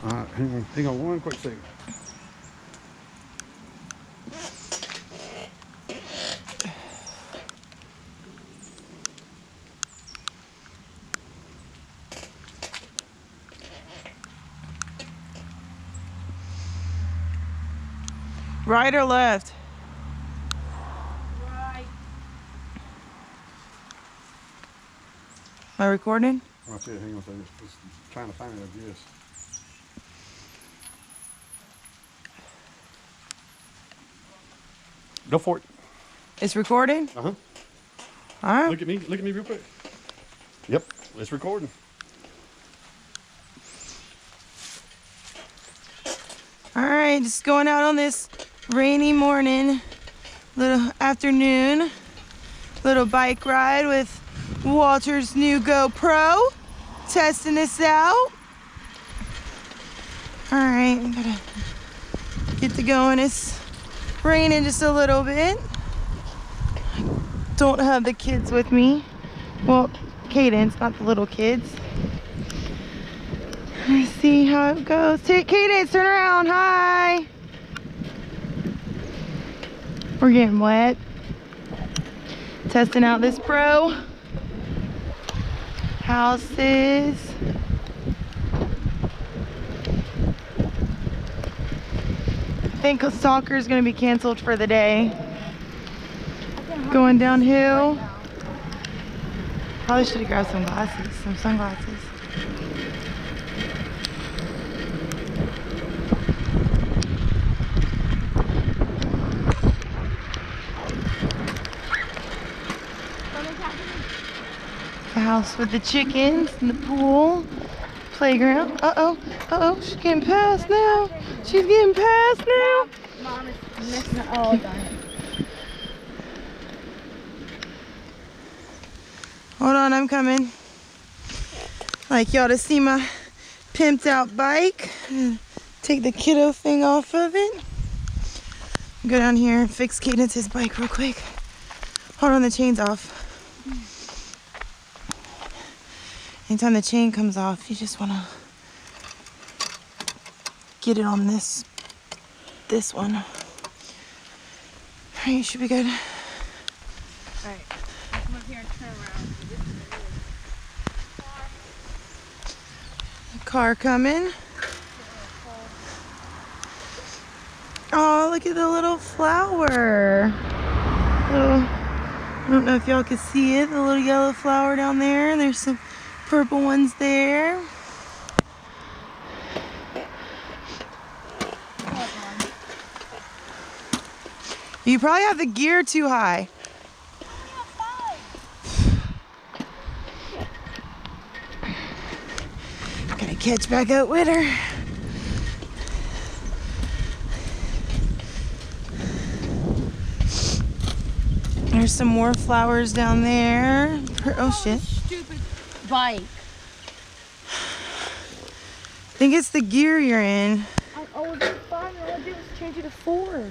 Hang on one quick second. Right or left? Right. Am I recording? Watch it. Hang on a second. Just trying to find it, I guess. Go for it. It's recording? Uh-huh. All right. Look at me real quick. Yep, it's recording. All right, just going out on this rainy morning, little afternoon, little bike ride with Walter's new GoPro, testing this out. All right, I'm gonna get to going. It's raining just a little bit. Don't have the kids with me. Well, Caydence, not the little kids. Let's see how it goes. Caydence, turn around. Hi. We're getting wet. Testing out this Pro. Houses. I think soccer is going to be canceled for the day. Going downhill. Probably should have grabbed some glasses, some sunglasses. The house with the chickens and the pool, playground. Uh-oh, she's getting past now. She's getting past now. Mom is missing it all done. Hold on, I'm coming. Like y'all to see my pimped out bike. Take the kiddo thing off of it. Go down here and fix Caydence's bike real quick. Hold on, the chain's off. Anytime the chain comes off, you just wanna get it on this one. All right, you should be good. All right, come up here and turn around. Car coming. Oh, look at the little flower. I don't know if y'all can see it, the little yellow flower down there. There's some purple ones there. You probably have the gear too high. Gotta catch back up with her. There's some more flowers down there. Oh shit. Stupid bike. I think it's the gear you're in. Oh, it's 5. All I did was change it to 4.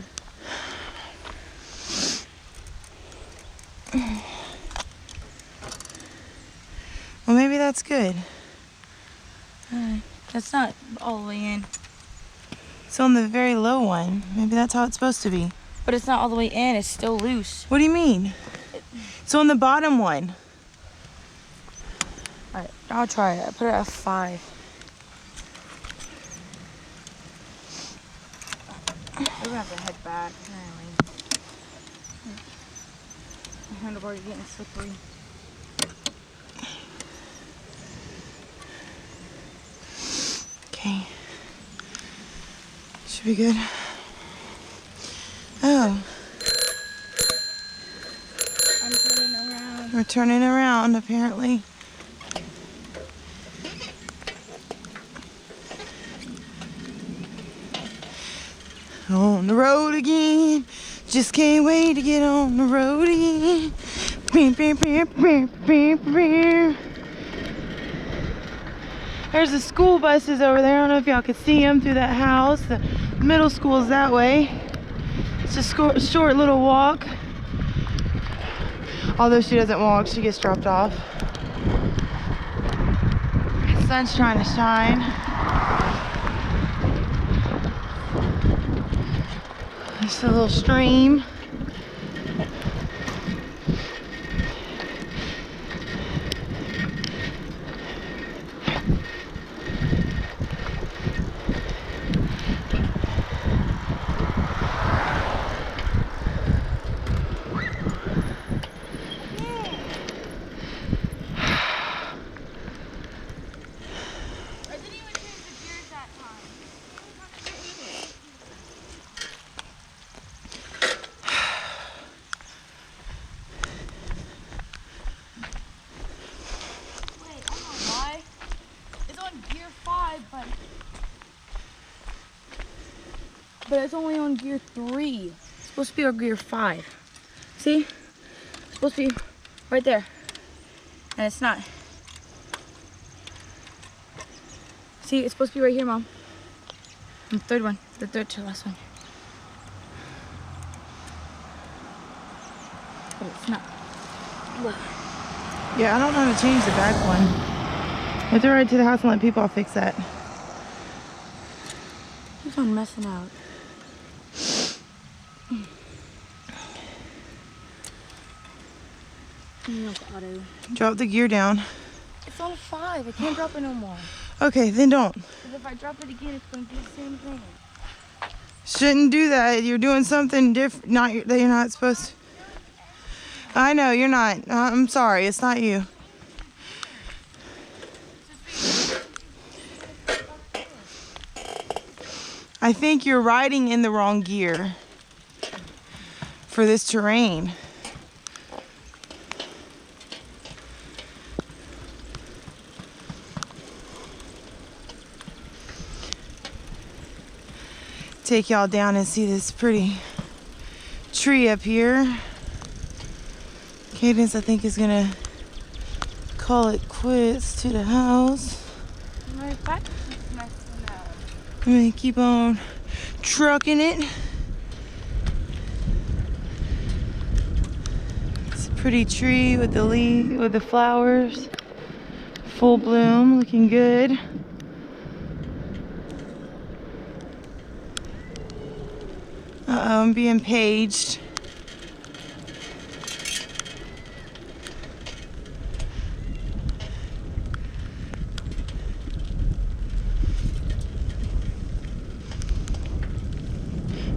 Well, maybe that's good. That's not all the way in. It's on the very low one. Maybe that's how it's supposed to be. But it's not all the way in. It's still loose. What do you mean? It's on the bottom one. All right, I'll try it. I put it at 5. We're gonna have to head back. Anyway. My handlebars are getting slippery. Okay. Should be good. Oh. I'm turning around. We're turning around, apparently. On the road again. Just can't wait to get on the road again. There's the school buses over there. I don't know if y'all could see them through that house. The middle school's that way. It's a short little walk. Although she doesn't walk, she gets dropped off. The sun's trying to shine. Just a little stream. But it's only on gear 3. It's supposed to be on gear 5. See? It's supposed to be right there. And it's not. See, it's supposed to be right here, Mom. And the third one. The third to last one. But it's not. Look. Yeah, I don't know how to change the back one. I have to ride to the house and let people fix that. Keeps on messing out. Auto. Drop the gear down. It's on 5. I can't drop it no more. Okay, then don't. Because if I drop it again, it's going to do the same thing. Shouldn't do that. You're doing something different. That you're not supposed to. I know you're not. I'm sorry. It's not you. I think you're riding in the wrong gear for this terrain. Take y'all down and see this pretty tree up here. Caydence, I think, is gonna call it quits to the house. My back is messing up. I'm gonna keep on trucking it. It's a pretty tree with the flowers, full bloom, looking good. Uh-oh, I'm being paged.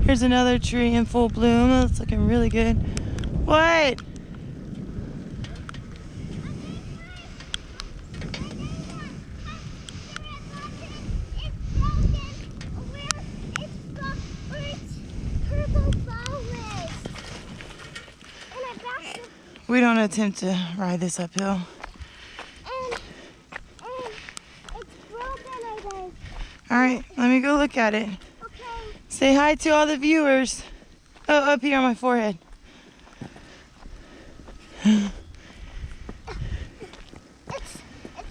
Here's another tree in full bloom. That's looking really good. What? We don't attempt to ride this uphill. It's broken, I think. All right, let me go look at it. Okay. Say hi to all the viewers. Oh, up here on my forehead. It's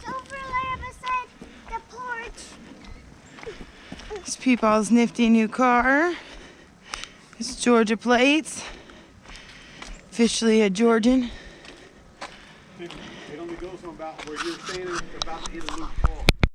over there beside the porch. It's Peepaw's nifty new car. It's Georgia plates. Officially a Georgian. It only goes on about where you're standing, about to hit a loop fall.